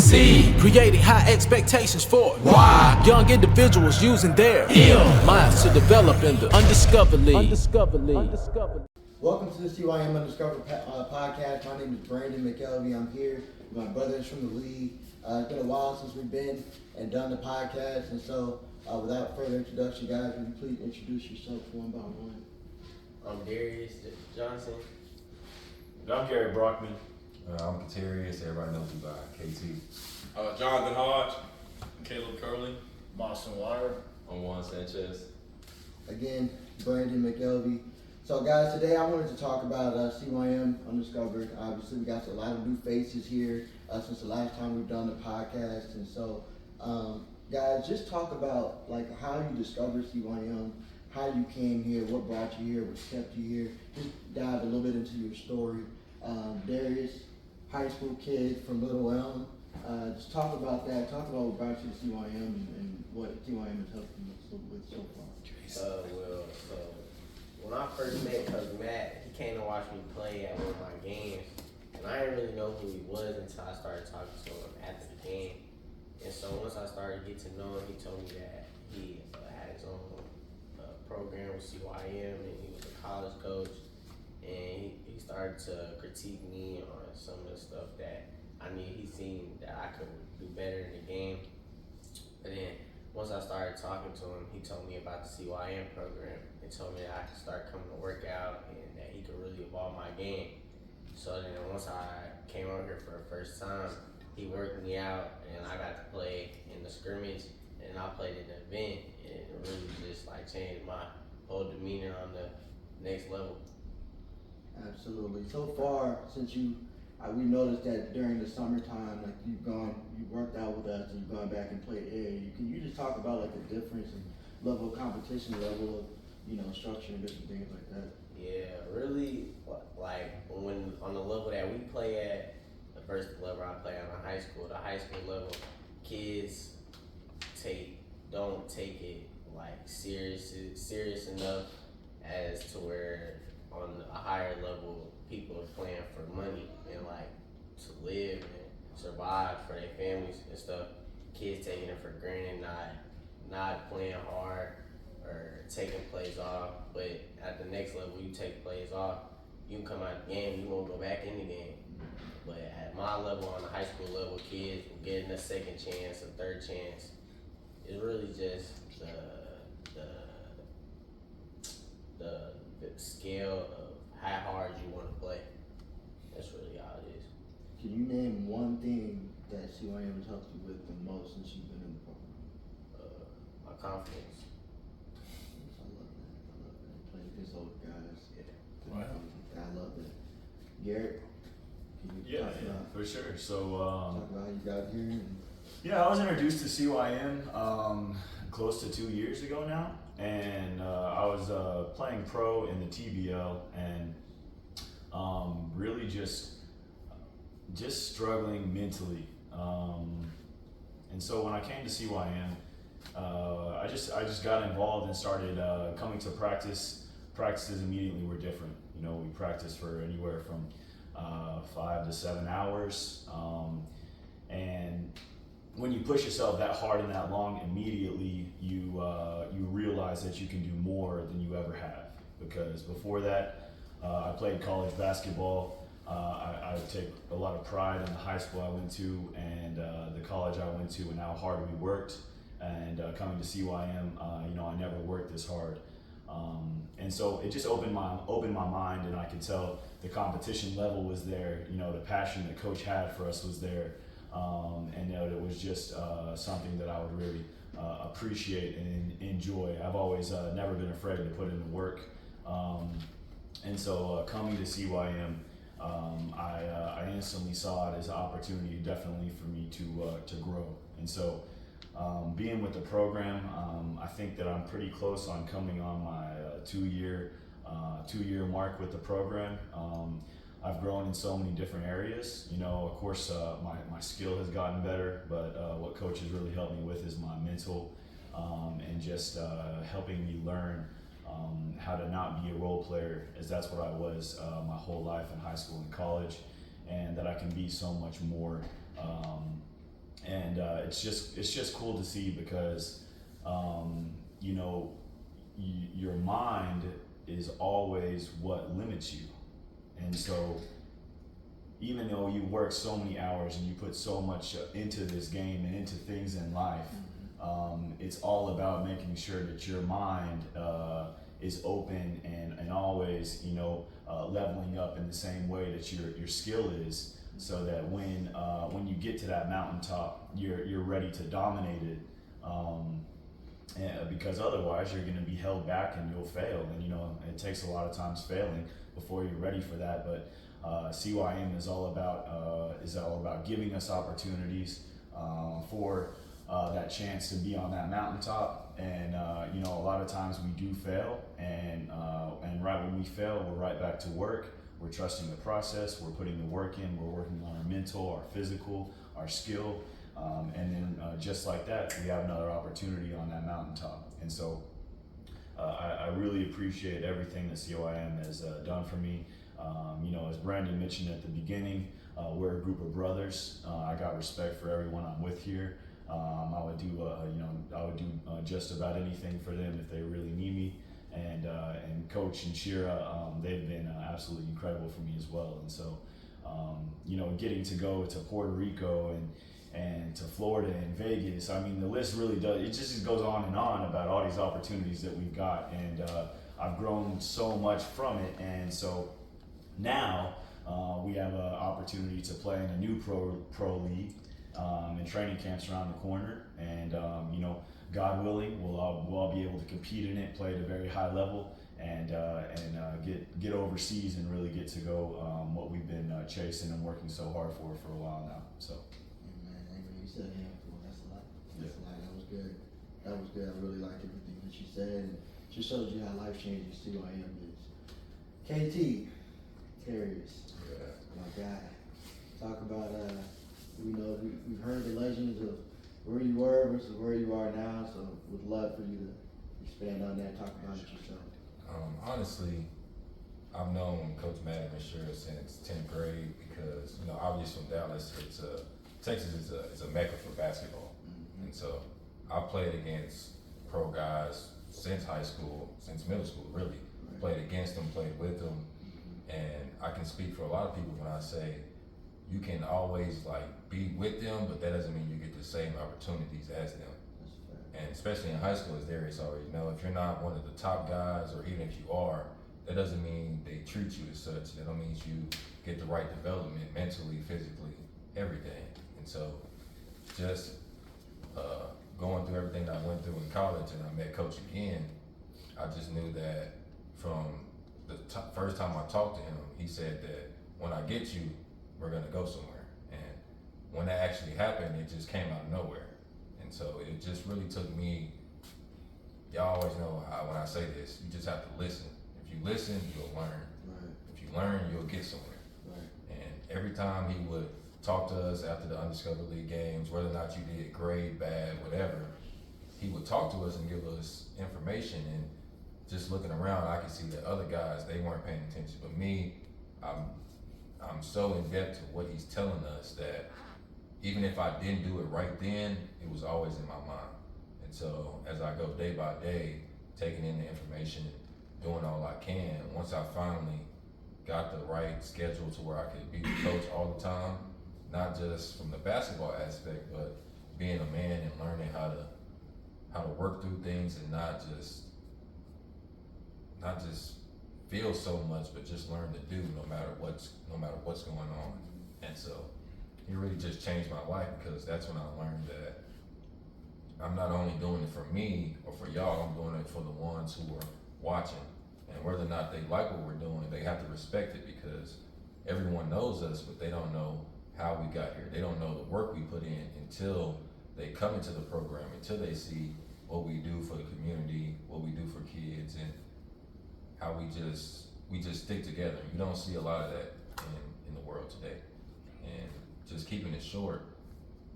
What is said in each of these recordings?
C, creating high expectations for Y, young individuals using their minds to develop in the undiscovered league. Welcome to the CYM Undiscovered Podcast. My name is Brandon McKelvey. I'm here with my brothers from the league. It's been a while since we've been and done the podcast, and so without further introduction, guys, would you please introduce yourself one by one? I'm Darius Johnson. I'm Gary Brockman. I'm Katerius. Everybody knows me by KT. Jonathan Hodge. Caleb Curley. Boston Wire. I'm Juan Sanchez. Again, Brandon McKelvey. So, guys, today I wanted to talk about CYM Undiscovered. Obviously, we got a lot of new faces here since the last time we've done the podcast. And so, guys, just talk about like how you discovered CYM, how you came here, what brought you here, what kept you here. Just dive a little bit into your story. Darius, high school kid from Little Elm. Just talk about that. Talk about what brought you to CYM and what CYM has helped you with so far. When I first met Coach Matt, he came to watch me play at one of my games, and I didn't really know who he was until I started talking to him after the game. And so once I started to get to know him, he told me that he had his own program with CYM, and he was a college coach, and he started to critique me on some of the stuff that I knew he seen that I could do better in the game. But then once I started talking to him, he told me about the CYM program. He told me that I could start coming to work out and that he could really evolve my game. So then once I came over here for the first time, he worked me out and I got to play in the scrimmage and I played in the event, and it really just like changed my whole demeanor on the next level. Absolutely. So far, since we noticed that during the summertime, like you worked out with us and you've gone back and played air. Can you just talk about like the difference in level of competition, level of structure and different things like that? Yeah, really, like when on the level that we play at, the first level I play on the high school level, kids don't take it like serious enough as to where on a higher level people are playing for money and like to live and survive for their families and stuff. Kids taking it for granted, not playing hard or taking plays off. But at the next level, you take plays off, you can come out the game, you won't go back in the game. But at my level, on the high school level, kids getting a second chance, a third chance. It's really just the scale of how hard you want to play. That's really all it is. Can you name one thing that CYM has helped you with the most since you've been in the program? My confidence. I love that. Playing against old guys. Yeah. Wow. I love that. Garrett, can you talk about For sure. So, talk about how you got here? I was introduced to CYM close to 2 years ago now, and I was playing pro in the TBL and really just struggling mentally. And so when I came to CYM, I just got involved and started coming to practice. Practices immediately were different. We practiced for anywhere from 5 to 7 hours, and when you push yourself that hard and that long, immediately you realize that you can do more than you ever have. Because before that, I played college basketball. I take a lot of pride in the high school I went to and the college I went to, and how hard we worked. And coming to CYM, I never worked this hard. And so it just opened my mind, and I could tell the competition level was there. The passion that Coach had for us was there. And it was just something that I would really appreciate and enjoy. I've always never been afraid to put in the work. And so coming to CYM, I instantly saw it as an opportunity definitely for me to grow. And so being with the program, I think that I'm pretty close on coming on my two-year mark with the program. I've grown in so many different areas. Of course, my skill has gotten better, but what Coach has really helped me with is my mental and just helping me learn how to not be a role player, as that's what I was my whole life in high school and college, and that I can be so much more it's just cool to see because you know, your mind is always what limits you, and so even though you work so many hours and you put so much into this game and into things in life, it's all about making sure that your mind is open and always, you know, leveling up in the same way that your skill is, so that when you get to that mountaintop, you're ready to dominate it. Because otherwise you're going to be held back and you'll fail, and you know it takes a lot of times failing before you're ready for that. But CYM is all about giving us opportunities for that chance to be on that mountaintop. And you know, a lot of times we do fail, and right when we fail, we're right back to work. We're trusting the process. We're putting the work in. We're working on our mental, our physical, our skill. And then just like that, we have another opportunity on that mountaintop. And so I really appreciate everything that CYM has done for me. You know, as Brandon mentioned at the beginning, we're a group of brothers. I got respect for everyone I'm with here. I would do just about anything for them if they really need me. And Coach and Shira, they've been absolutely incredible for me as well. And so, you know, getting to go to Puerto Rico and to Florida and Vegas, I mean, the list really does, it just goes on and on about all these opportunities that we've got. And I've grown so much from it. And so now we have an opportunity to play in a new pro league, and training camps around the corner. And, you know, God willing, we'll all be able to compete in it, play at a very high level, and get overseas and really get to go what we've been chasing and working so hard for a while now. So. Amen. You said a handful. That's a lot. That's a lot. That was good. That was good. I really liked everything that you said, and just shows you how life changing CYM is. KT, Terrius, my guy. Talk about we've heard the legends of where you were versus where you are now, so would love for you to expand on that, talk about it yourself. Honestly, I've known Coach Matt and Miss Shira since 10th grade because, you know, obviously from Dallas, Texas is a mecca for basketball. Mm-hmm. And so I've played against pro guys since high school, since middle school, really. Right. Played against them, played with them. Mm-hmm. And I can speak for a lot of people when I say you can always be with them, but that doesn't mean you get the same opportunities as them. And especially in high school, as Darius already know, if you're not one of the top guys, or even if you are, that doesn't mean they treat you as such. That don't mean you get the right development mentally, physically, everything. And so just going through everything that I went through in college, and I met Coach again, I just knew that from the first time I talked to him, he said that when I get you, we're gonna go somewhere. And when that actually happened, it just came out of nowhere. And so it just really took me, y'all always know how when I say this, you just have to listen. If you listen, you'll learn. Right. If you learn, you'll get somewhere. Right. And every time he would talk to us after the Undiscovered League games, whether or not you did great, bad, whatever, he would talk to us and give us information. And just looking around, I could see that other guys, they weren't paying attention. But me, I'm so in depth to what he's telling us that even if I didn't do it right then, it was always in my mind. And so as I go day by day, taking in the information, doing all I can, once I finally got the right schedule to where I could be the coach all the time, not just from the basketball aspect, but being a man and learning how to work through things and not just feel so much, but just learn to do no matter what's going on. And so it really just changed my life, because that's when I learned that I'm not only doing it for me or for y'all, I'm doing it for the ones who are watching. And whether or not they like what we're doing, they have to respect it, because everyone knows us, but they don't know how we got here. They don't know the work we put in until they come into the program, until they see what we do for the community, what we do for kids, and how we just stick together. You don't see a lot of that in the world today. And just keeping it short,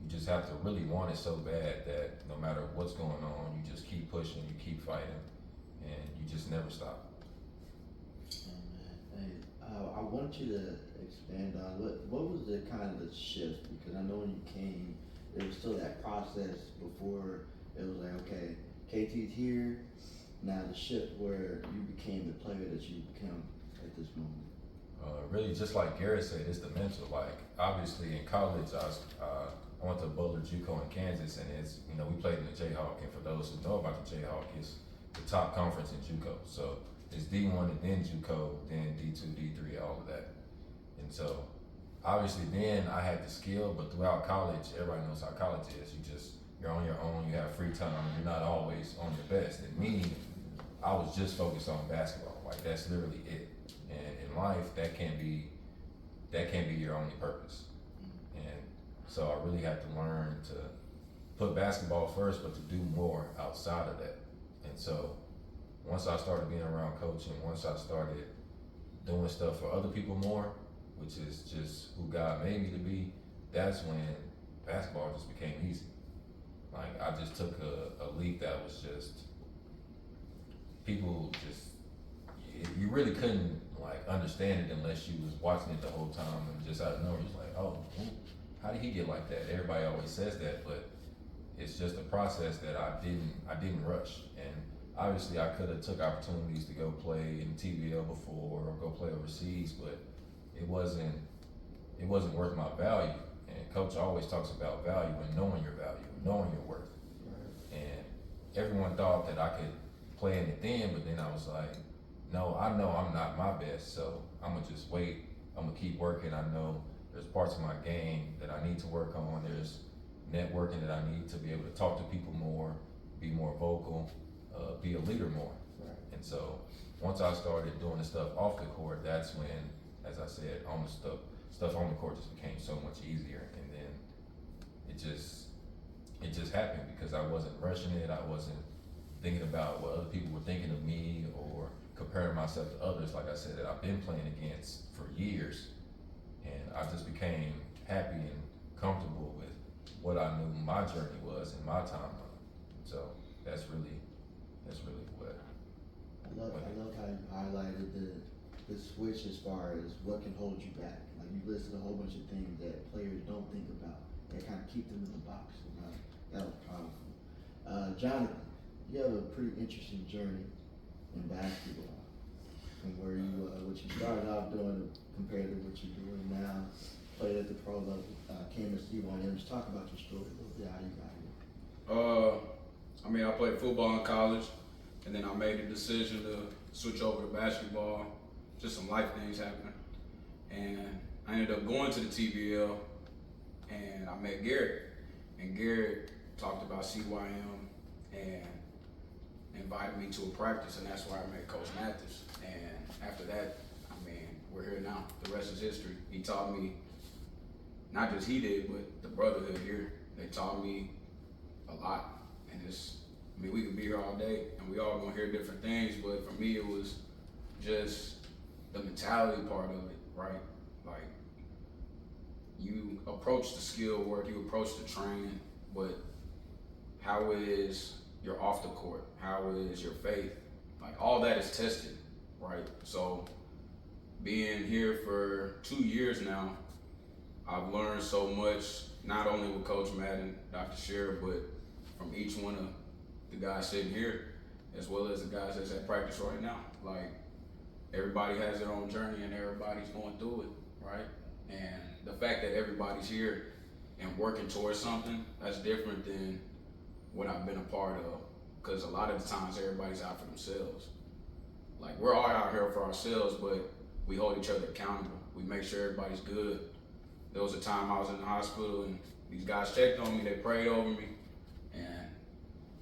you just have to really want it so bad that no matter what's going on, you just keep pushing, you keep fighting, and you just never stop. Hey, I want you to expand on what was the kind of the shift, because I know when you came, it was still that process before it was like, okay, KT's here, now the shift where you became the player that you become at this moment? Really, just like Garrett said, it's the mental. Like, obviously, in college, I went to Butler JUCO in Kansas, and it's, we played in the Jayhawk. And for those who know about the Jayhawk, it's the top conference in JUCO. So it's D1 and then JUCO, then D2, D3, all of that. And so, obviously, then I had the skill, but throughout college, everybody knows how college is. You're on your own, you have free time, you're not always on your best. And me, I was just focused on basketball. Like, that's literally it. And in life, that can't be your only purpose. And so I really had to learn to put basketball first, but to do more outside of that. And so once I started being around coaching, once I started doing stuff for other people more, which is just who God made me to be, that's when basketball just became easy. Like, I just took a leap that was just, people just, you really couldn't like understand it unless you was watching it the whole time, and just out of nowhere, you're like, oh, how did he get like that? Everybody always says that, but it's just a process that I didn't rush. And obviously I could have took opportunities to go play in TBL before or go play overseas, but it wasn't worth my value. And coach always talks about value and knowing your value, knowing your worth. Right. And everyone thought that I could play in it then, but then I was like, no, I know I'm not my best, so I'm gonna just wait. I'm gonna keep working. I know there's parts of my game that I need to work on. There's networking that I need to be able to talk to people more, be more vocal, be a leader more. Right. And so once I started doing the stuff off the court, that's when, as I said, on the stuff on the court just became so much easier. And then it just happened because I wasn't rushing it. I wasn't thinking about what other people were thinking of me or comparing myself to others, like I said, that I've been playing against for years. And I just became happy and comfortable with what I knew my journey was and my timeline. So that's really what. I love how you highlighted the switch as far as what can hold you back. Like, you listed a whole bunch of things that players don't think about that kind of keep them in the box. That was powerful. Jonathan, you have a pretty interesting journey in basketball, from where you what you started off doing compared to what you're doing now. Played at the pro level, came to CYM. Just talk about your story a little bit, how you got here. I played football in college, and then I made the decision to switch over to basketball. Just some life things happened, and I ended up going to the TBL, and I met Garrett, and Garrett talked about CYM and invited me to a practice, and that's where I met Coach Mathis. And after that, we're here now. The rest is history. He taught me, not just he did, but the brotherhood here. They taught me a lot. And we could be here all day, and we all gonna hear different things, but for me, it was just the mentality part of it, right? Like, you approach the skill work, you approach the training, but how is your off the court? How is your faith? Like, all that is tested, right? So being here for 2 years now, I've learned so much, not only with Coach Madden, Dr. Shearer, but from each one of the guys sitting here, as well as the guys that's at practice right now. Like, everybody has their own journey and everybody's going through it, right? And the fact that everybody's here and working towards something, that's different than what I've been a part of. Because a lot of the times everybody's out for themselves. Like, we're all out here for ourselves, but we hold each other accountable. We make sure everybody's good. There was a time I was in the hospital and these guys checked on me, they prayed over me. And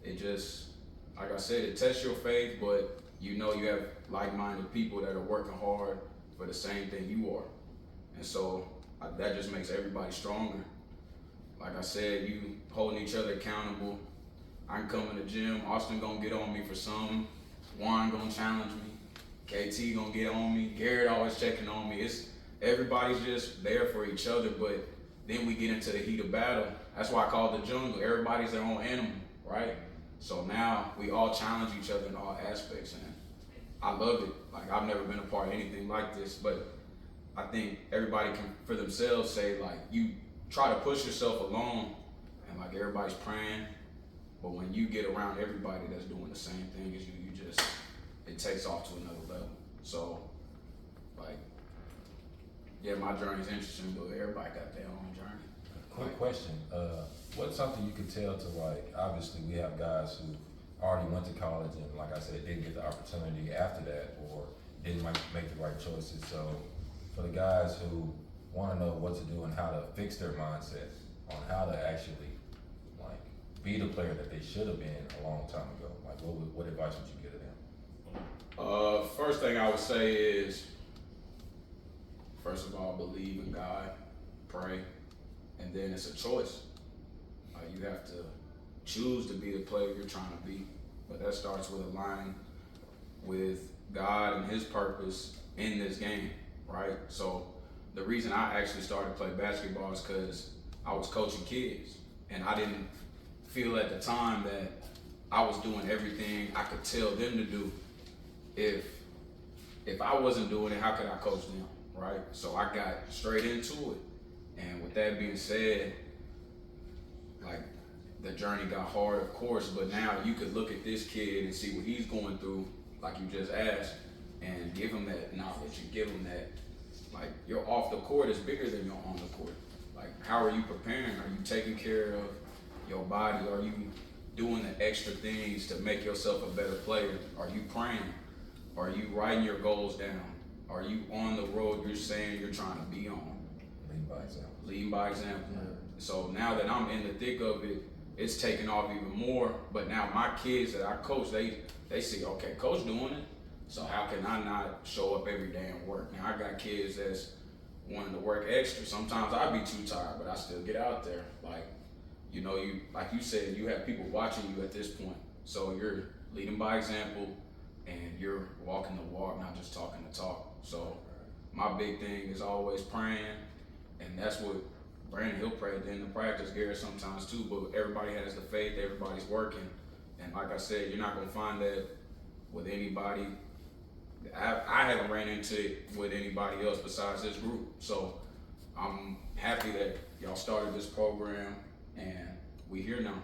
it just, like I said, it tests your faith, but you know you have like-minded people that are working hard for the same thing you are. And so that just makes everybody stronger. Like I said, you holding each other accountable. I can come in the gym, Austin gonna get on me for something, Juan gonna challenge me, KT gonna get on me, Garrett always checking on me. Everybody's just there for each other, but then we get into the heat of battle. That's why I call it the jungle. Everybody's their own animal, right? So now we all challenge each other in all aspects, and I love it. Like, I've never been a part of anything like this, but I think everybody can, for themselves, say, like, you try to push yourself alone, and Like everybody's praying, but when you get around everybody that's doing the same thing as you, it takes off to another level. So, like, yeah, my journey's interesting, but everybody got their own journey. Quick question. What's something you could tell to, like, obviously we have guys who already went to college and, like I said, didn't get the opportunity after that or didn't make the right choices. So for the guys who want to know what to do and how to fix their mindset on how to actually, like, be the player that they should have been a long time ago, like, what advice would you give to them? First thing I would say is, first of all, believe in God, pray, and then it's a choice. You have to choose to be the player you're trying to be, but that starts with aligning with God and His purpose in this game, right? So the reason I actually started to play basketball is because I was coaching kids, and I didn't feel at the time that I was doing everything I could tell them to do. If I wasn't doing it, how could I coach them, right? So I got straight into it. And with that being said, like, the journey got hard, of course, but now you could look at this kid and see what he's going through, like you just asked, and give him that knowledge and give him that, like, your off the court is bigger than your on the court. Like, how are you preparing? Are you taking care of your body? Are you doing the extra things to make yourself a better player? Are you praying? Are you writing your goals down? Are you on the road you're saying you're trying to be on? Lead by example. Leading by example. So now that I'm in the thick of it, it's taking off even more. But now my kids that I coach, they see, okay, coach doing it, so how can I not show up every day and work? Now I got kids that's wanting to work extra. Sometimes I'd be too tired, but I still get out there. Like, you know, you like you said, you have people watching you at this point. So you're leading by example and you're walking the walk, not just talking the talk. So my big thing is always praying, and that's what Brandon, he'll pray at the end of practice, Garrett sometimes too, but everybody has the faith, everybody's working. And like I said, you're not gonna find that with anybody. I haven't ran into it with anybody else besides this group. So I'm happy that y'all started this program and we here now.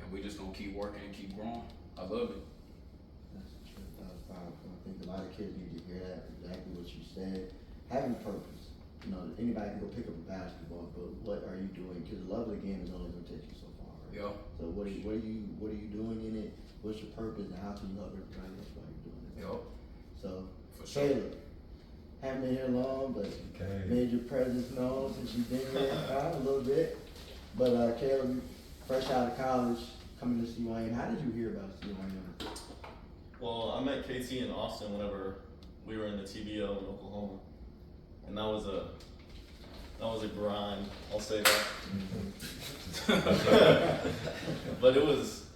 And we just gonna keep working and keep growing. I love it. That's true. That was powerful. I think a lot of kids need to hear that, exactly what you said. Having purpose. You know, anybody can go pick up a basketball, but what are you doing? Because the love of the game is only going to take you so far, right? Yeah. So what are you doing in it? What's your purpose, and how can you help everybody else while you're doing it? Yep. So, For sure. Caleb, haven't been here long, but made your presence known since you've been here a little bit. But Caleb, fresh out of college, coming to CYM, how did you hear about CYM? Well, I met KT in Austin whenever we were in the TBL in Oklahoma, and that was a grind. I'll say that. But it was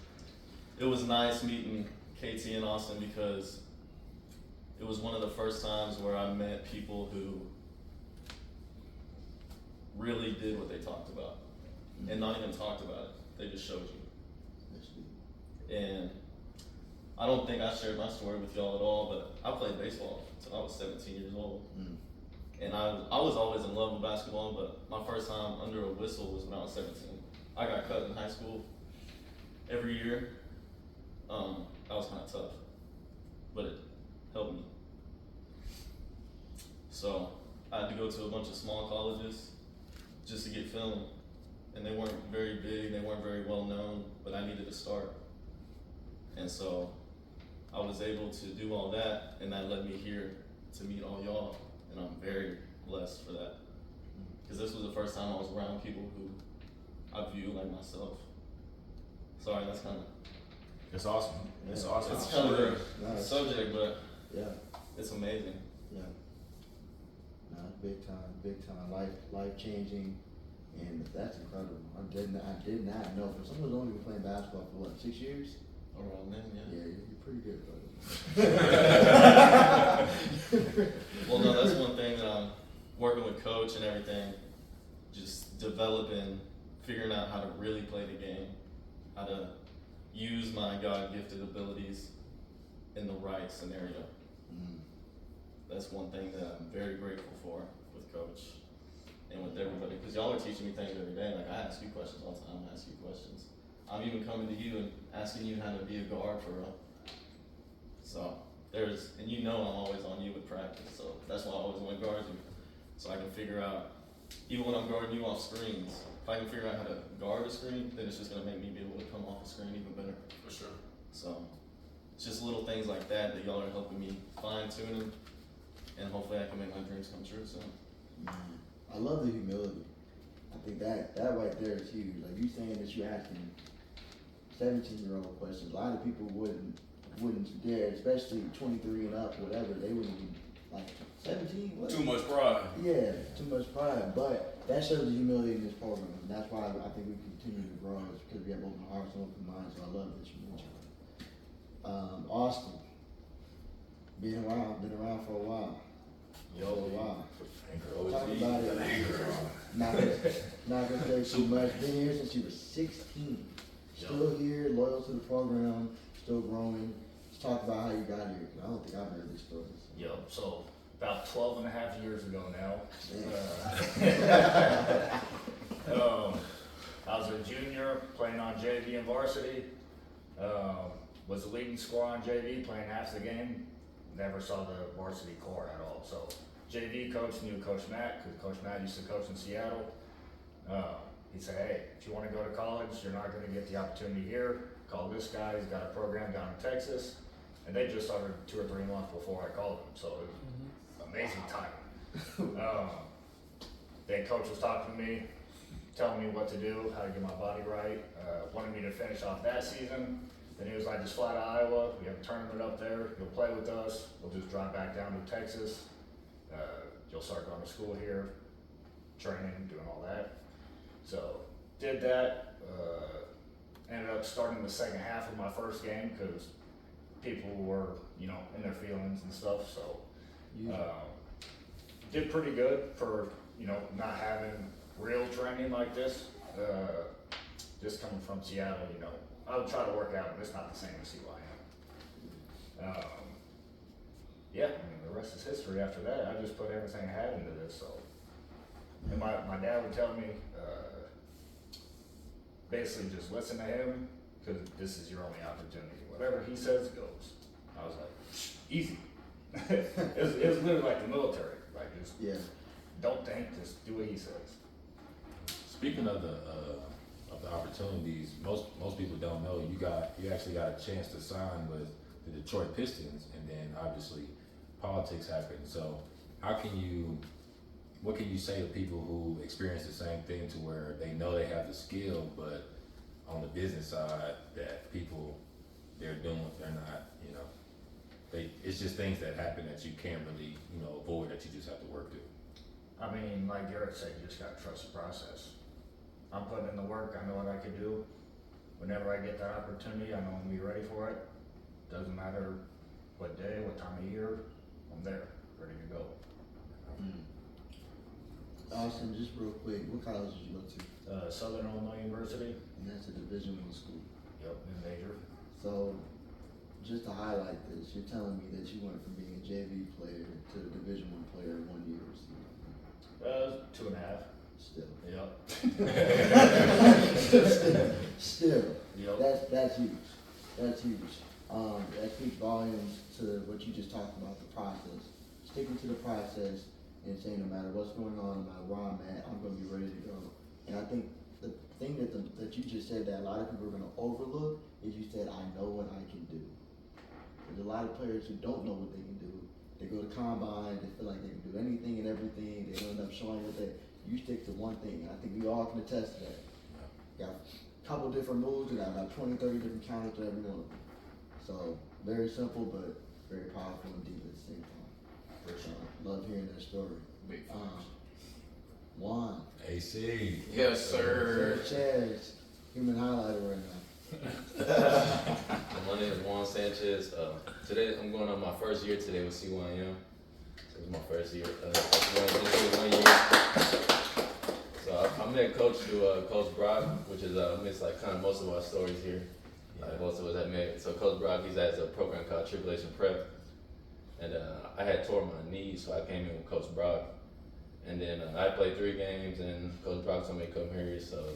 nice meeting KT in Austin because it was one of the first times where I met people who really did what they talked about, and not even talked about it. They just showed you. And I don't think I shared my story with y'all at all, but I played baseball until I was 17 years old. And I was always in love with basketball, but my first time under a whistle was when I was 17. I got cut in high school every year. That was kind of tough, but it helped me. So I had to go to a bunch of small colleges just to get film, and they weren't very big, they weren't very well known, but I needed to start. And so I was able to do all that, and that led me here to meet all y'all, and I'm very blessed for that. Because this was the first time I was around people who I view like myself. Sorry, that's kind of... It's awesome. It's awesome. It's kind of a Nice. subject, but Yeah, it's amazing. yeah. No, big time, life changing, and that's incredible. I did not know. For someone who's only been playing basketball for what, 6 years? Around then, yeah. Yeah, you're pretty good, brother. Well, no, that's one thing that I'm working with coach and everything, just developing, figuring out how to really play the game, how to use my God-gifted abilities in the right scenario. That's one thing that I'm very grateful for with coach and with everybody, because y'all are teaching me things every day. Like, I ask you questions all the time, I ask you questions. I'm even coming to you and asking you how to be a guard for real. So and you know I'm always on you with practice, so that's why I always want to guard you. So I can figure out, even when I'm guarding you off screens, if I can figure out how to guard a screen, then it's just gonna make me be able to come off the screen even better. For sure. So it's just little things like that y'all are helping me fine tuning, and hopefully I can make my dreams come true. So I love the humility. I think that right there is huge. Like you saying that you asking 17-year-old questions. A lot of people wouldn't dare, especially 23 and up, whatever. They wouldn't be like 17. What? Too much pride. Yeah, too much pride. But that shows the humility in this program. And that's why I think we continue to grow, is because we have open hearts and open minds. So I love that you mentioned it. Austin, been around for a while. Talk about it. Not gonna say too much. Been here since you were 16. Still here, loyal to the program, still growing. Let's talk about how you got here. I don't think I've heard these stories. Yep, so about 12 and a half years ago now. I was a junior playing on JV and varsity. Was the leading scorer on JV, playing half the game. Never saw the varsity core at all. So JV coach knew Coach Matt, because Coach Matt used to coach in Seattle. He said, hey, if you want to go to college, you're not going to get the opportunity here. Call this guy, he's got a program down in Texas. And they just started 2 or 3 months before I called him, so it was amazing time. Then coach was talking to me, telling me what to do, how to get my body right, wanted me to finish off that season. Then he was like, just fly to Iowa, we have a tournament up there, you'll play with us, we'll just drive back down to Texas. You'll start going to school here, training, doing all that. So did that, ended up starting the second half of my first game because people were, in their feelings and stuff. So did pretty good for, not having real training like this. Just coming from Seattle, I would try to work out, but it's not the same as CYM. Yeah, the rest is history after that. I just put everything I had into this. So, and my dad would tell me, basically just listen to him, because this is your only opportunity. Whatever he says goes. I was like, easy. it was literally like the military. Like, just don't think, just do what he says. Speaking of the opportunities, most people don't know you actually got a chance to sign with the Detroit Pistons, and then obviously politics happened. So what can you say to people who experience the same thing, to where they know they have the skill, but on the business side, that people they're not, it's just things that happen that you can't really, avoid, that you just have to work through. I mean, like Garrett said, you just gotta trust the process. I'm putting in the work, I know what I can do. Whenever I get that opportunity, I know I'm gonna be ready for it. Doesn't matter what day, what time of year, I'm there, ready to go. Austin, just real quick, what college did you go to? Southern Illinois University. And that's a Division I school. Yep, in major. So, just to highlight this, you're telling me that you went from being a JV player to a Division I player in 1 year. 2.5. Still. Yep. Still. Yep. That's huge. That's huge. That speaks volumes to what you just talked about, the process. Sticking to the process and saying no matter what's going on, no matter where I'm at, I'm going to be ready to go. And I think the thing that you just said that a lot of people are going to overlook is you said, I know what I can do. There's a lot of players who don't know what they can do. They go to combine, they feel like they can do anything and everything. They end up showing what you stick to one thing. And I think we all can attest to that. Got a couple different moves, and I got 20, 30 different counters to every one of them. So very simple, but very powerful and deep at the same time. For sure. Love hearing that story. Big fans. Juan. AC. Yes, sir. Sanchez, human highlighter right now. My name is Juan Sanchez. Today I'm going on my first year today with CYM. It was my first year. 1 year. So I met Coach through Coach Brock, which is mixed like kind of most of our stories here. Most of us have met. So Coach Brock, he's has a program called Tribulation Prep, and I had tore my knee, so I came in with Coach Brock. And then I played 3 games, and Coach Brock told me to come here. So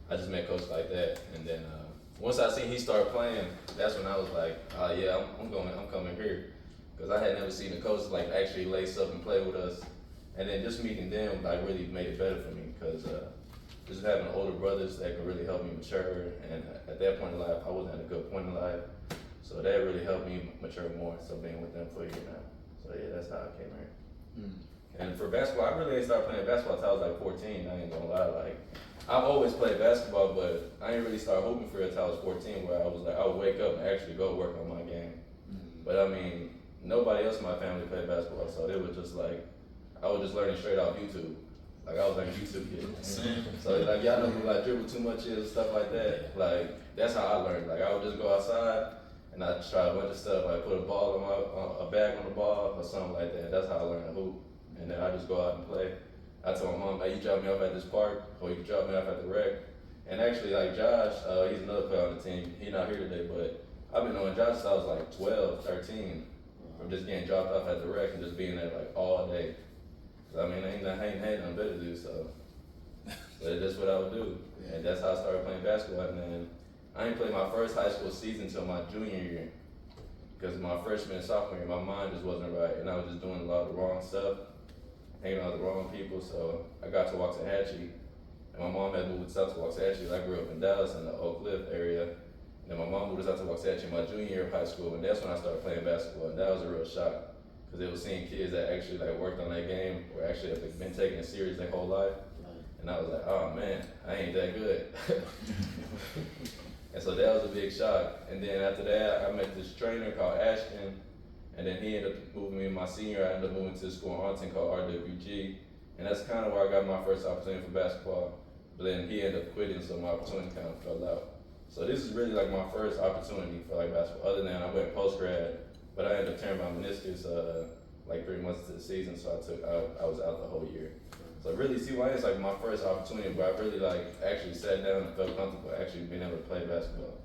I just met Coach like that. And then once I seen he started playing, that's when I was like, yeah, I'm coming here. Because I had never seen a coach like actually lace up and play with us. And then just meeting them like really made it better for me because just having older brothers that could really help me mature. And at that point in life, I wasn't at a good point in life. So that really helped me mature more. So being with them for a year now. So yeah, that's how I came here. And for basketball, I really didn't start playing basketball until I was like 14. I ain't gonna lie. Like I've always played basketball, but I didn't really start hooping for it until I was 14, where I was like, I would wake up and actually go work on my game. But I mean, nobody else in my family played basketball, so it was just like, I was just learning straight off YouTube. Like I was like a YouTube kid. So like y'all know who like dribble too much is, stuff like that. Like that's how I learned. Like I would just go outside and I'd try a bunch of stuff, like put a ball on a bag on the ball or something like that. That's how I learned to hoop. And then I just go out and play. I told my mom, hey, you drop me off at this park, or you can drop me off at the rec. And actually, like Josh, he's another player on the team. He's not here today, but I've been knowing Josh since I was like 12, 13, from just getting dropped off at the rec and just being there like all day. I mean, I ain't nothing better to do, so. But that's what I would do. And that's how I started playing basketball. And then I didn't play my first high school season until my junior year. Because my freshman and sophomore year, my mind just wasn't right. And I was just doing a lot of the wrong stuff, hanging out with the wrong people. So I got to Waxahachie. And my mom had moved us out to Waxahachie. I grew up in Dallas in the Oak Cliff area. And then my mom moved us out to Waxahachie my junior year of high school. And that's when I started playing basketball. And that was a real shock. Because it was seeing kids that actually like worked on that game or actually have been taking it serious their whole life. And I was like, oh man, I ain't that good. And so that was a big shock. And then after that, I met this trainer called Ashton. And then he ended up moving me my senior. I ended up moving to a school in Arlington called RWG. And that's kind of where I got my first opportunity for basketball. But then he ended up quitting, so my opportunity kind of fell out. So this is really like my first opportunity for like basketball. Other than I went post-grad, but I ended up tearing my meniscus like 3 months into the season, so I was out the whole year. So really, CYM is like my first opportunity where I really like actually sat down and felt comfortable actually being able to play basketball.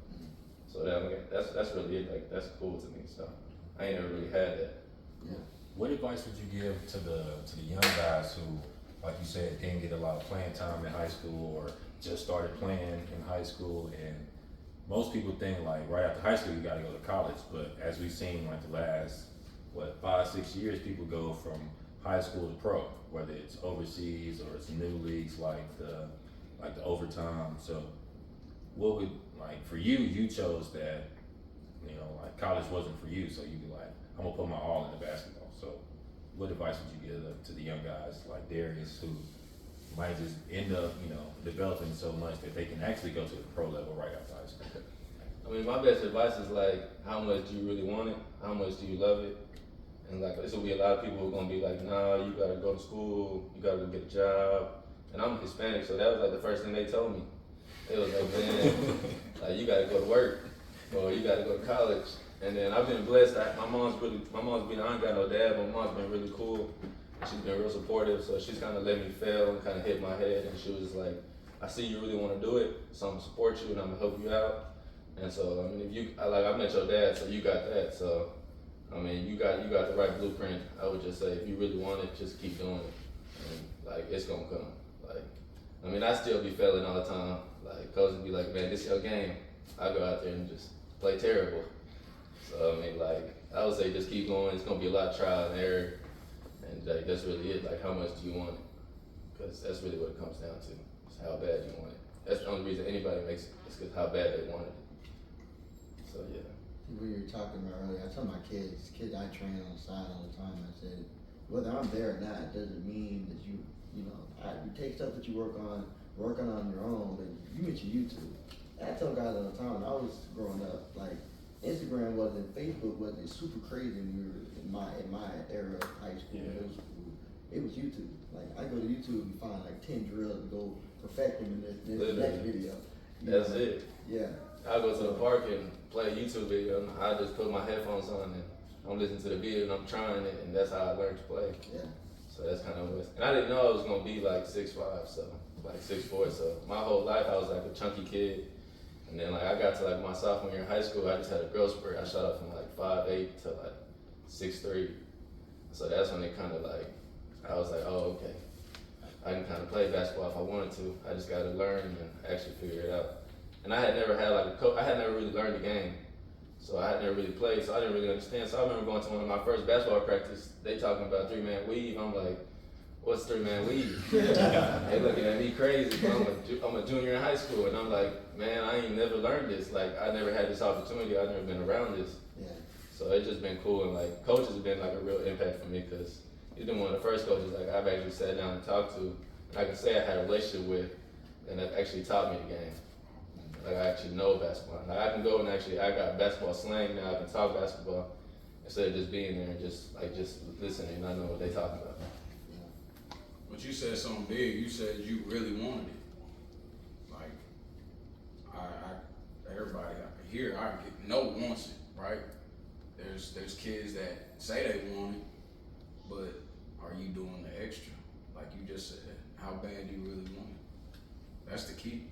So that's really it. Like that's cool to me. So I ain't never really had that. Yeah. What advice would you give to the young guys who, like you said, didn't get a lot of playing time in high school or just started playing in high school? And most people think like right after high school you got to go to college, but as we've seen like the last 5-6 years, people go from high school to pro, whether it's overseas or it's new leagues like the overtime. So what would, like for you, you chose that, you know, like college wasn't for you, so you be like, I'm gonna put my all into basketball. So what advice would you give to the young guys like Darius who might just end up, you know, developing so much that they can actually go to the pro level right after high school? I mean, my best advice is like, how much do you really want it? How much do you love it? And like, this will be a lot of people who are gonna be like, nah, you gotta go to school, you gotta go get a job. And I'm Hispanic, so that was like the first thing they told me. It was like, man, like you gotta go to work, or you gotta go to college. And then I've been blessed. My mom's been, I ain't got no dad, but my mom's been really cool. She's been real supportive, so she's kind of let me fail and kind of hit my head. And she was just like, I see you really want to do it, so I'm gonna support you and I'm gonna help you out. And so, I mean, I met your dad, so you got that. So, I mean, you got the right blueprint. I would just say, if you really want it, just keep doing it. And like, it's gonna come. Like, I mean, I still be failing all the time. Like, coaches be like, man, this is your game. I go out there and just play terrible. So, I mean, like, I would say just keep going. It's gonna be a lot of trial and error. And like, that's really it. Like, how much do you want it? Because that's really what it comes down to. It's how bad you want it. That's the only reason anybody makes it. It's because how bad they want it. So, yeah. When you were talking about earlier, I tell my kids I train on the side all the time. I said, whether I'm there or not, it doesn't mean that you take stuff that you working on your own, but you get your YouTube. And I tell guys all the time, when I was growing up, like, Instagram Facebook wasn't super crazy when we were in my era of high school, middle school. It was YouTube. Like, I go to YouTube and find like 10 drills and go perfect them in this next video. That's it. Yeah. I go to the park and play a YouTube video, and I just put my headphones on and I'm listening to the video and I'm trying it, and that's how I learned to play. Yeah. So that's kind of what. And I didn't know I was gonna be like 6'5", so like 6'4". So my whole life I was like a chunky kid, and then like I got to like my sophomore year in high school, I just had a growth spurt. I shot up from like 5'8" to like 6'3". So that's when it kind of like I was like, oh okay, I can kind of play basketball if I wanted to. I just got to learn and actually figure it out. And I had never had like a coach. I had never really learned the game, so I had never really played. So I didn't really understand. So I remember going to one of my first basketball practice. They talking about 3-man weave. I'm like, what's 3-man weave? They looking at me crazy. I'm a junior in high school, and I'm like, man, I ain't never learned this. Like I never had this opportunity. I've never been around this. Yeah. So it's just been cool, and like coaches have been like a real impact for me because he's been one of the first coaches like I've actually sat down and talked to, and I can say I had a relationship with, and that actually taught me the game. Like I actually know basketball. Like I can go and actually I got basketball slang now. I can talk basketball instead of just being there and just listening and I know what they talking about. But you said something big. You said you really wanted it. Like everybody here, no wants it, right? There's kids that say they want it, but are you doing the extra? Like you just said, how bad do you really want it? That's the key.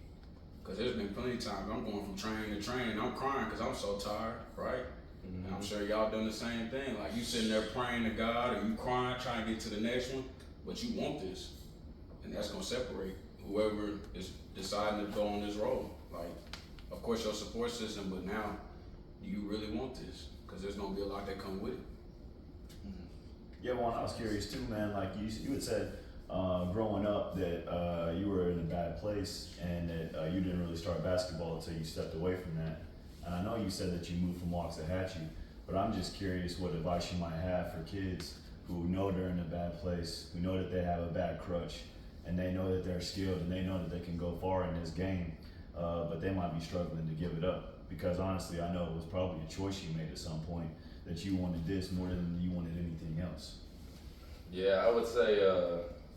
Because there's been plenty of times I'm going from training to training, I'm crying because I'm so tired, right? Mm-hmm. And I'm sure y'all done the same thing. Like you sitting there praying to God or you crying, trying to get to the next one, but you want this. And that's going to separate whoever is deciding to go on this road. Like, of course, your support system, but now, do you really want this? Because there's going to be a lot that come with it. Yeah, well, I was curious too, man. Like you had said growing up that you were in a bad place and that you didn't really start basketball until you stepped away from that. And I know you said that you moved from Waxahachie, but I'm just curious what advice you might have for kids who know they're in a bad place, who know that they have a bad crutch, and they know that they're skilled and they know that they can go far in this game, but they might be struggling to give it up. Because honestly, I know it was probably a choice you made at some point that you wanted this more than you wanted anything else. Yeah, I would say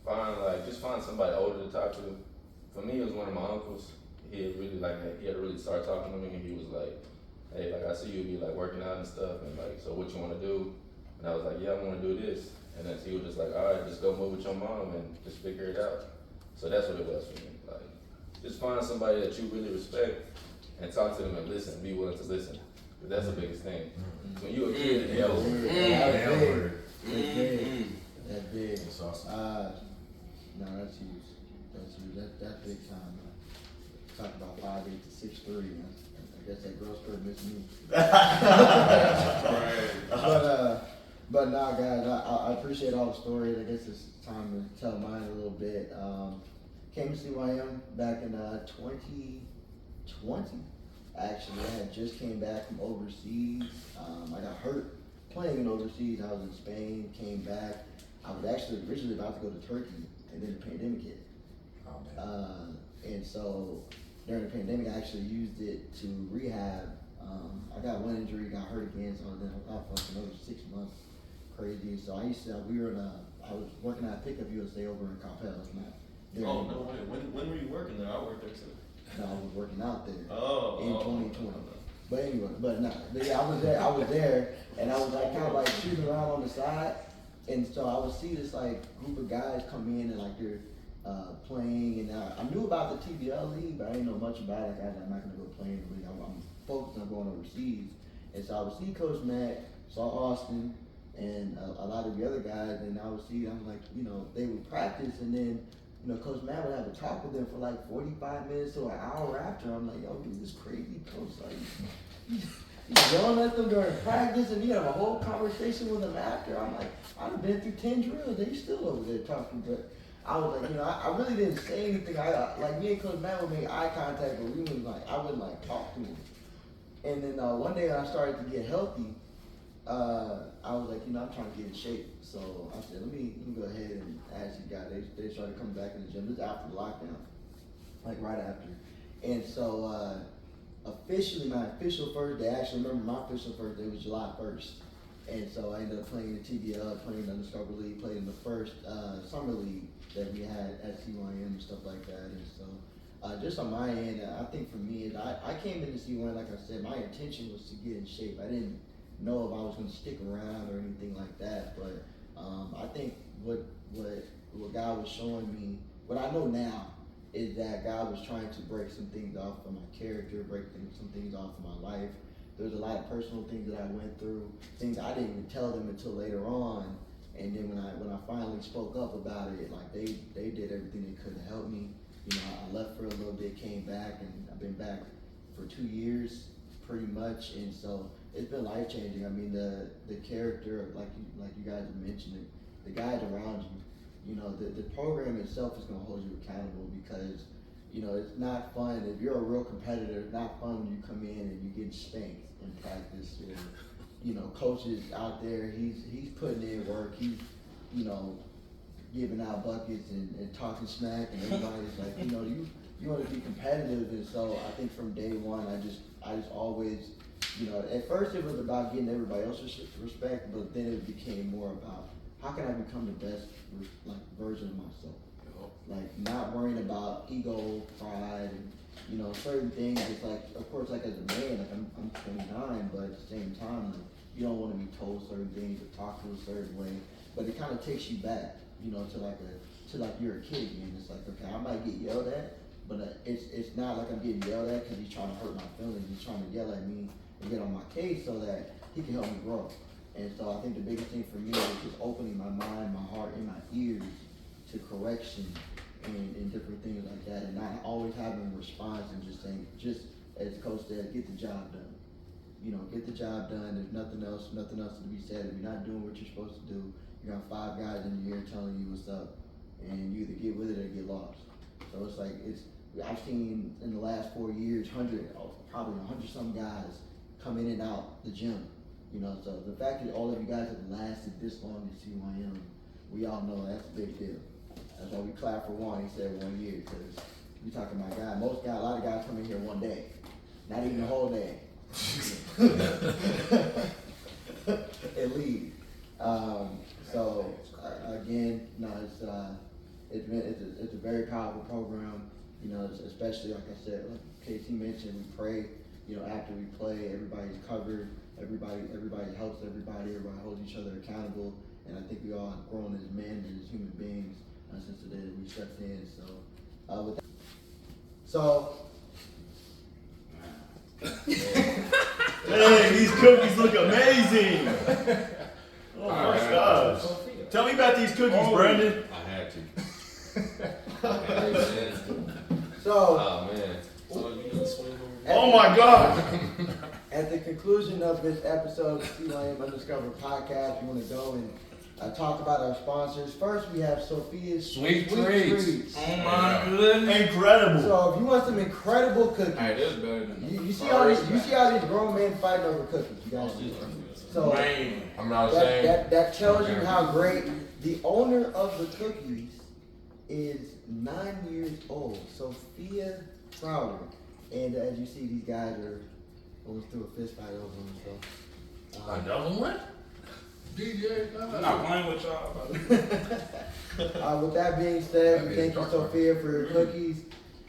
find somebody older to talk to. For me, it was one of my uncles. He had really started talking to me, and he was like, "Hey, like I see you be like working out and stuff, and like, so what you want to do?" And I was like, "Yeah, I want to do this." And then he was just like, "All right, just go move with your mom and just figure it out." So that's what it was for me. Like, just find somebody that you really respect and talk to them and listen. Be willing to listen. But that's the biggest thing. When you're a kid, That's big. That's awesome. No, that's huge. That's big time. Talk about 5'8" to 6'3", man. I guess that growth spurt missed me. But nah, guys, I appreciate all the stories. I guess it's time to tell mine a little bit. Came to CYM back in 2020. Actually, I had just came back from overseas. I got hurt playing in overseas. I was in Spain, came back. I was actually originally about to go to Turkey, and then the pandemic hit. Oh, man. And so during the pandemic, I actually used it to rehab. I got one injury, got hurt again, so then I was for another 6 months. Crazy. So I was working at Pickup USA over in Coppell. Oh, no way. When were you working there? I worked there too. No, I was working out there in 2020. Oh. But anyway, yeah, I was there, and I was like kind of like shooting around on the side, and so I would see this like group of guys come in and like they're playing, and I knew about the TBL league, but I didn't know much about it. I'm not gonna go play in the league. I'm focused on going overseas, and so I would see Coach Matt, saw Austin, and a lot of the other guys, and I would see them like they would practice, and then Coach Matt would have a talk with them for like 45 minutes to an hour after. I'm like, yo, dude, this crazy coach. Like, he's yelling at them during practice, and you have a whole conversation with them after. I'm like, I've been through 10 drills. They still over there talking. But I was like, I really didn't say anything. Like me and Coach Matt would make eye contact, but I wouldn't like talk to him. And then one day when I started to get healthy, I was like, I'm trying to get in shape. So I said, let me go ahead and ask you guys. They started coming back in the gym. This is after the lockdown, like right after. And so officially, my official first day, I actually remember my official first day was July 1st. And so I ended up playing the TBL, playing the Undiscovered League, played in the first summer league that we had at CYM and stuff like that. And so just on my end, I think for me, I came into CYM, like I said, my intention was to get in shape. I didn't know if I was going to stick around or anything like that, but I think what God was showing me, what I know now, is that God was trying to break some things off of my character, some things off of my life. There's a lot of personal things that I went through, things I didn't even tell them until later on, And then when I finally spoke up about it, like they did everything they could to help me. You know, I left for a little bit, came back, and I've been back for 2 years pretty much, and so it's been life changing. I mean, the character, like you guys have mentioned, the guys around you. You know, the program itself is going to hold you accountable because, you know, it's not fun. If you're a real competitor, it's not fun when you come in and you get spanked in practice. Or, you know, coaches out there, he's putting in work. He's, you know, giving out buckets and talking smack, and everybody's like, you know, you want to be competitive. And so I think from day one, I just always, you know, at first it was about getting everybody else's respect, but then it became more about how can I become the best version of myself? Like not worrying about ego, pride, and you know certain things. It's like, of course, like as a man, like I'm 29, but at the same time, like, you don't want to be told certain things or talk to a certain way. But it kind of takes you back, you know, to like you're a kid again. It's like, okay, I might get yelled at, but it's not like I'm getting yelled at because he's trying to hurt my feelings. He's trying to yell at me and get on my case so that he can help me grow. And so I think the biggest thing for me is just opening my mind, my heart, and my ears to correction and different things like that, and not always having a response and just saying, just as the coach said, get the job done. You know, get the job done. There's nothing else to be said. If you're not doing what you're supposed to do, you got 5 guys in your ear telling you what's up, and you either get with it or get lost. So it's like I've seen in the last 4 years, probably 100 some guys come in and out the gym. You know, so the fact that all of you guys have lasted this long at CYM, we all know that's a big deal. That's why we clap for one. He said 1 year, because we talking about guys. A lot of guys come in here one day, not even the whole day, and leave. So again, no, it's a very powerful program. You know, especially like I said, like KT mentioned, we pray. You know, after we play, everybody's covered. Everybody helps everybody holds each other accountable, and I think we all have grown as men and as human beings since the day that we stepped in. Hey, these cookies look amazing! Oh my gosh! Tell me about these cookies, Brandon. I had to. So, oh man. Oh my God! At the conclusion of this episode of CYM Undiscovered Podcast, we want to go and talk about our sponsors. First, we have Sophia's Sweet Treats. Oh my goodness. Incredible! So, if you want some incredible cookies, Hey, this better than you see all these grown men fighting over cookies. You guys see? So I'm not ashamed. that tells you how great. The owner of the cookies is 9 years old, Sophia Crowder, and as you see, these guys are almost through a fist fight over them. So Another one? DJ, I'm not playing with y'all, brother. with that being said, we thank you, Sophia, for your cookies.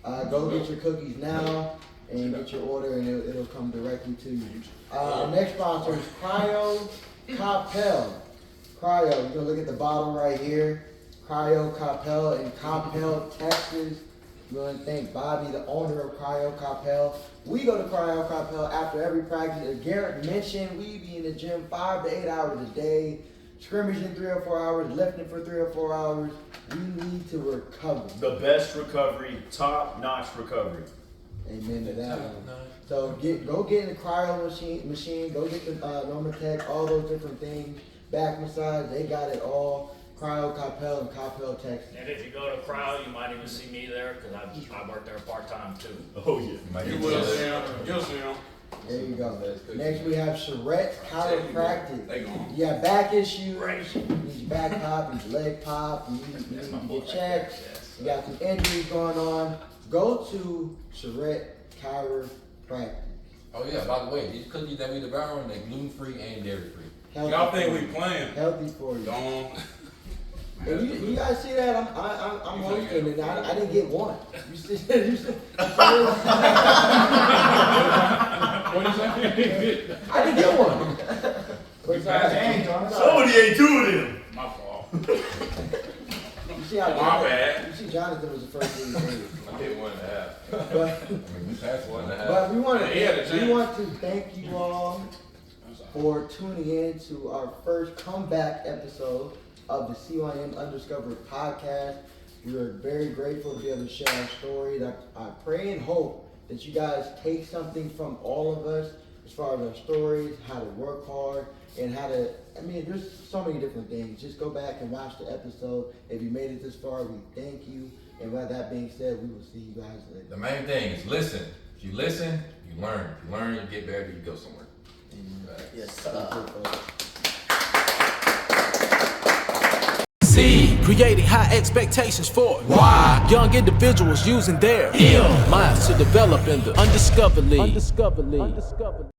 Go get your cookies now and get your order, and it'll come directly to you. Our next sponsor is Cryo Coppell. Cryo, you're gonna look at the bottom right here. Cryo Coppell in Coppell, Texas. We want to thank Bobby, the owner of Cryo Coppell. We go to Cryo Coppell after every practice. As Garrett mentioned, we be in the gym 5 to 8 hours a day, scrimmaging 3 or 4 hours, lifting for 3 or 4 hours. We need to recover. The best recovery, top-notch recovery. Amen to that one. So go get in the cryo machine, go get the Normatec, all those different things. Back massage, they got it all. Cryo Coppell in Coppell, Texas. And if you go to Cryo, you might even see me there because I work there part-time too. Oh yeah. You will see him. You'll see him. There you go. Next we have Charette Chiropractic. They gone. You got back issues, you need your back pop, you need your leg pop, you need to get checked. You got some injuries going on. Go to Charette Chiropractic. Oh yeah, by the way, these cookies that we devouring, they're gluten-free and dairy-free. Y'all think we playing? Healthy for you. Don't. And you guys see that? I'm hosting and I didn't get one. You see? What is that? I didn't get one. Somebody ate 2 of them. My fault. You see how My bad. You see Jonathan was the first one to say it. I did 1.5. But We passed 1.5. But we want Yeah, he had a to chance. thank you all for tuning in to our first comeback episode of the CYM Undiscovered Podcast. We are very grateful to be able to share our story. I pray and hope that you guys take something from all of us as far as our stories, how to work hard, and how to, there's so many different things. Just go back and watch the episode. If you made it this far, we thank you. And with that being said, we will see you guys later. The main thing is listen. If you listen, you learn. If you learn, you get better, you go somewhere. Right. Yes, C, creating high expectations for it. Y, young individuals using their minds to develop in the undiscovered league.